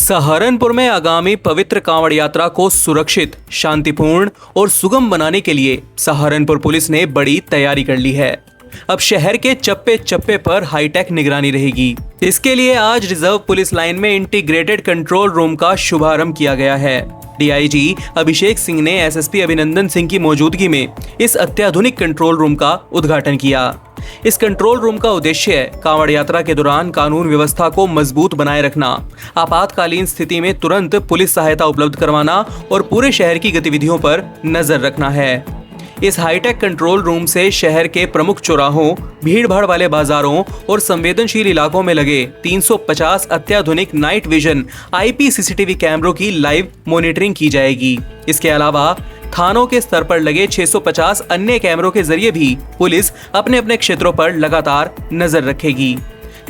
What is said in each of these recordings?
सहारनपुर में आगामी पवित्र कांवड़ यात्रा को सुरक्षित, शांतिपूर्ण और सुगम बनाने के लिए सहारनपुर पुलिस ने बड़ी तैयारी कर ली है। अब शहर के चप्पे चप्पे पर हाईटेक निगरानी रहेगी। इसके लिए आज रिजर्व पुलिस लाइन में इंटीग्रेटेड कंट्रोल रूम का शुभारंभ किया गया है। डीआईजी अभिषेक सिंह ने एसएसपी अभिनंदन सिंह की मौजूदगी में इस अत्याधुनिक कंट्रोल रूम का उद्घाटन किया। इस कंट्रोल रूम का उद्देश्य है कांवड़ यात्रा के दौरान कानून व्यवस्था को मजबूत बनाए रखना, आपातकालीन स्थिति में तुरंत पुलिस सहायता उपलब्ध करवाना और पूरे शहर की गतिविधियों पर नजर रखना है। इस हाईटेक कंट्रोल रूम से शहर के प्रमुख चौराहों, भीड़भाड़ वाले बाजारों और संवेदनशील इलाकों में लगे 350 अत्याधुनिक नाइट विजन आईपी सीसीटीवी कैमरों की लाइव मॉनिटरिंग की जाएगी। इसके अलावा थानों के स्तर पर लगे 650 अन्य कैमरों के जरिए भी पुलिस अपने अपने क्षेत्रों पर लगातार नजर रखेगी।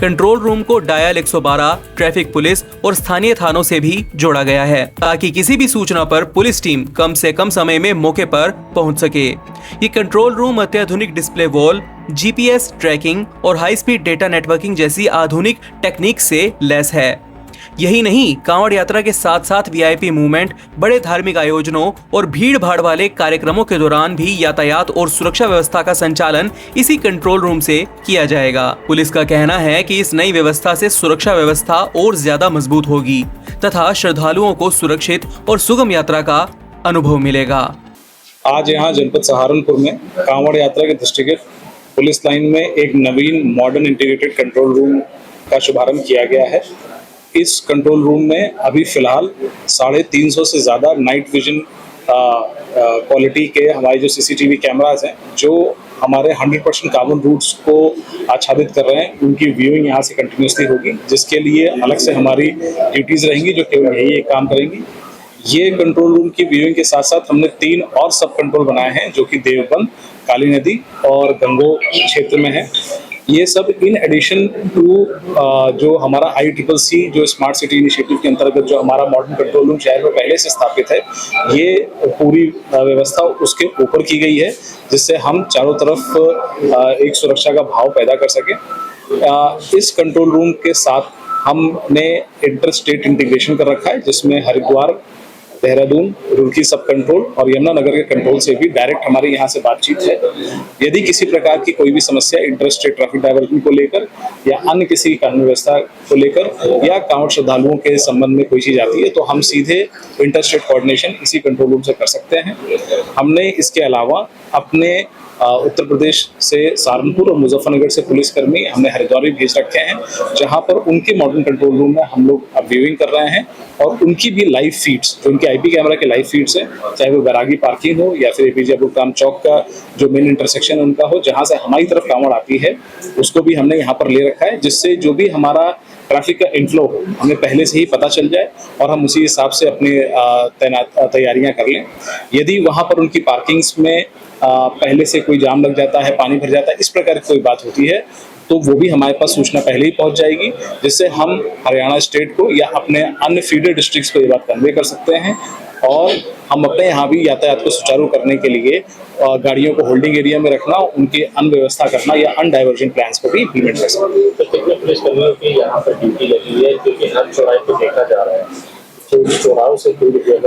कंट्रोल रूम को डायल 112, ट्रैफिक पुलिस और स्थानीय थानों से भी जोड़ा गया है ताकि किसी भी सूचना पर पुलिस टीम कम से कम समय में मौके पर पहुंच सके। ये कंट्रोल रूम अत्याधुनिक डिस्प्ले वॉल, जीपीएस ट्रैकिंग और हाई स्पीड डेटा नेटवर्किंग जैसी आधुनिक टेक्निक से लैस है। यही नहीं, कांवड़ यात्रा के साथ साथ वीआईपी मूवमेंट, बड़े धार्मिक आयोजनों और भीड़ भाड़ वाले कार्यक्रमों के दौरान भी यातायात और सुरक्षा व्यवस्था का संचालन इसी कंट्रोल रूम से किया जाएगा। पुलिस का कहना है कि इस नई व्यवस्था से सुरक्षा व्यवस्था और ज्यादा मजबूत होगी तथा श्रद्धालुओं को सुरक्षित और सुगम यात्रा का अनुभव मिलेगा। आज यहाँ जनपद सहारनपुर में कांवड़ यात्रा के दृष्टिगत पुलिस लाइन में एक नवीन मॉडर्न इंटीग्रेटेड कंट्रोल रूम का शुभारंभ किया गया है। इस कंट्रोल रूम में अभी फिलहाल 350 से ज़्यादा नाइट विजन क्वालिटी के हमारे जो सीसीटीवी कैमरास हैं, जो हमारे 100% कार्बन रूट्स को आच्छादित कर रहे हैं, उनकी व्यूइंग यहाँ से कंटिन्यूसली होगी, जिसके लिए अलग से हमारी ड्यूटीज़ रहेंगी जो केवल यही एक काम करेंगी। ये कंट्रोल रूम की व्यूइंग के साथ साथ हमने 3 और सब कंट्रोल बनाए हैं जो कि देवबंद, काली नदी और गंगो क्षेत्र में है। ये सब इन एडिशन टू जो हमारा ICCC जो स्मार्ट सिटी इनिशिएटिव के अंतर्गत जो हमारा मॉडर्न कंट्रोल रूम शहर में पहले से स्थापित है, ये पूरी व्यवस्था उसके ऊपर की गई है, जिससे हम चारों तरफ एक सुरक्षा का भाव पैदा कर सकें। इस कंट्रोल रूम के साथ हमने इंटर स्टेट इंटीग्रेशन कर रखा है, जिसमें हरिद्वार, देहरादून, रुड़की सब कंट्रोल और यमुनानगर के कंट्रोल से भी डायरेक्ट हमारी यहाँ से बातचीत है। यदि किसी प्रकार की कोई भी समस्या इंटर स्टेट ट्रैफिक डाइवर्जन को लेकर या अन्य किसी कानून व्यवस्था को लेकर या कांवड़ श्रद्धालुओं के संबंध में कोई चीज आती है, तो हम सीधे इंटर स्टेट कोऑर्डिनेशन इसी कंट्रोल रूम से कर सकते हैं। हमने इसके अलावा अपने उत्तर प्रदेश से सहारनपुर और मुजफ्फरनगर से पुलिसकर्मी हमने हरिद्वार भी भेज रखे हैं, जहां पर उनके मॉडर्न कंट्रोल रूम में हम लोग अब व्यूइंग कर रहे हैं और उनकी भी लाइव फीड्स, जो उनके आईपी कैमरा के लाइव फीड्स हैं, चाहे वो बैरागी पार्किंग हो या फिर एपीजे अब्दुल कलाम चौक का जो मेन इंटरसेक्शन उनका हो, जहां से हमारी तरफ कांवड़ आती है, उसको भी हमने यहाँ पर ले रखा है, जिससे जो भी हमारा ट्रैफिक का इनफ्लो हो हमें पहले से ही पता चल जाए और हम उसी हिसाब से अपनी तैयारियां कर लें। यदि वहां पर उनकी पार्किंग्स में पहले से कोई जाम लग जाता है, पानी भर जाता है, इस प्रकार की कोई बात होती है, तो वो भी हमारे पास सूचना पहले ही पहुंच जाएगी, जिससे हम हरियाणा स्टेट को या अपने अन्य फीडर डिस्ट्रिक्ट्स को ये बात कन्वे कर सकते हैं और हम अपने यहाँ भी यातायात को सुचारू करने के लिए गाड़ियों को होल्डिंग एरिया में रखना, उनकी अनव्यवस्था करना या अनडाइवर्जन प्लान्स को भी इम्प्लीमेंट कर सकते हैं। तो कितने पुलिसकर्मियों की यहाँ पर ड्यूटी लगी है, क्योंकि हर चौराहे पे देखा जा रहा है चौराहों से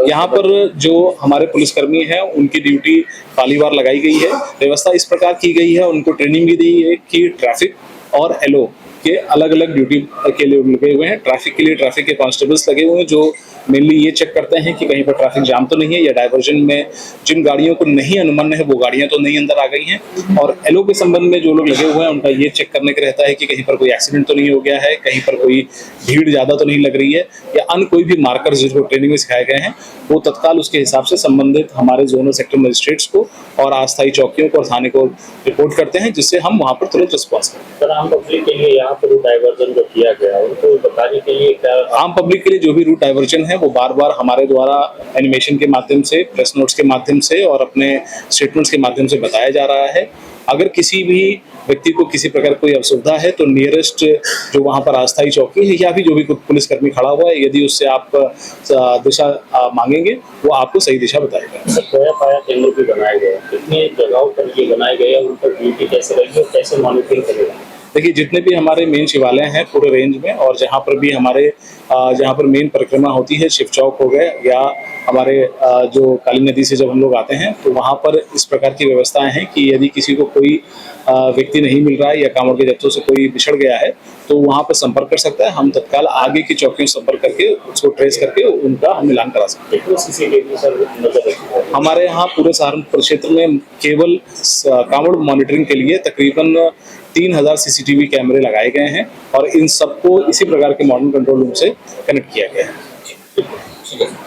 यहाँ पर जो हमारे पुलिसकर्मी हैं उनकी ड्यूटी पहली बार लगाई गई है। व्यवस्था इस प्रकार की गई है, उनको ट्रेनिंग भी दी है कि ट्रैफिक और एलओ के अलग अलग ड्यूटी के लिए लगे हुए हैं। ट्रैफिक के लिए ट्रैफिक के कांस्टेबल्स लगे हुए हैं जो मेनली ये चेक करते हैं कि कहीं पर ट्रैफिक जाम तो नहीं है या डाइवर्जन में जिन गाड़ियों को नहीं अनुमन्य है वो गाड़ियां तो नहीं अंदर आ गई हैं। और एलओ के संबंध में जो लोग लगे हुए हैं उनका ये चेक करने का रहता है कि कहीं पर कोई एक्सीडेंट तो नहीं हो गया है, कहीं पर कोई भीड़ ज्यादा तो नहीं लग रही है या अन्य कोई भी मार्कर्स जिनको ट्रेनिंग में सिखाए गए हैं, वो तत्काल उसके हिसाब से संबंधित हमारे जोनल सेक्टर मजिस्ट्रेट्स को और अस्थायी चौकियों को और थाने को रिपोर्ट करते हैं, जिससे हम वहाँ पर तुरंत रिस्पॉन्स करते हैं। आम पब्लिक के लिए यहाँ पर डाइवर्जन जो किया गया उनको बताने के लिए क्या, आम पब्लिक के लिए जो भी रूट डाइवर्जन है वो बार बार हमारे द्वारा एनिमेशन के माध्यम से, प्रेस नोट्स के माध्यम से और अपने स्टेटमेंट्स के माध्यम से बताया जा रहा है। अगर किसी भी व्यक्ति को किसी प्रकार कोई असुविधा है तो नियरेस्ट जो वहाँ पर अस्थायी चौकी है या भी जो भी पुलिसकर्मी खड़ा हुआ है, यदि उससे आप दिशा मांगेंगे वो आपको सही दिशा बताएगा। खोया पाया केंद्र भी बनाए गए, कितनी जगहों पर ये बनाए गए, उन पर ड्यूटी कैसे रहेगी और कैसे मॉनिटरिंग करेगा? देखिए, जितने भी हमारे मेन शिवालय हैं पूरे रेंज में, और जहाँ पर भी हमारे जहाँ पर मेन परिक्रमा होती है, शिव चौक हो गए या हमारे जो काली नदी से जब हम लोग आते हैं, तो वहाँ पर इस प्रकार की व्यवस्थाएं हैं कि यदि किसी को कोई व्यक्ति नहीं मिल रहा है या कांवड़ के जत्थों से कोई बिछड़ गया है, तो वहाँ पर संपर्क कर सकता है। हम तत्काल आगे की चौकियों से संपर्क करके उसको ट्रेस करके उनका हम मिलान करा सकते हैं। सीसीटीवी सर नजर रखी है? हमारे यहाँ पूरे सहारनपुर क्षेत्र में केवल कांवड़ मॉनिटरिंग के लिए तकरीबन 3000 सीसीटीवी कैमरे लगाए गए हैं, और इन सबको इसी प्रकार के मॉडर्न कंट्रोल रूम से कनेक्ट किया गया है।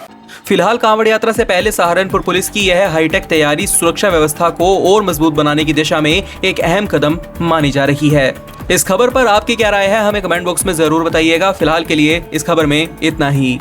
फिलहाल कांवड़ यात्रा से पहले सहारनपुर पुलिस की यह हाईटेक तैयारी सुरक्षा व्यवस्था को और मजबूत बनाने की दिशा में एक अहम कदम मानी जा रही है। इस खबर पर आपकी क्या राय है, हमें कमेंट बॉक्स में जरूर बताइएगा। फिलहाल के लिए इस खबर में इतना ही।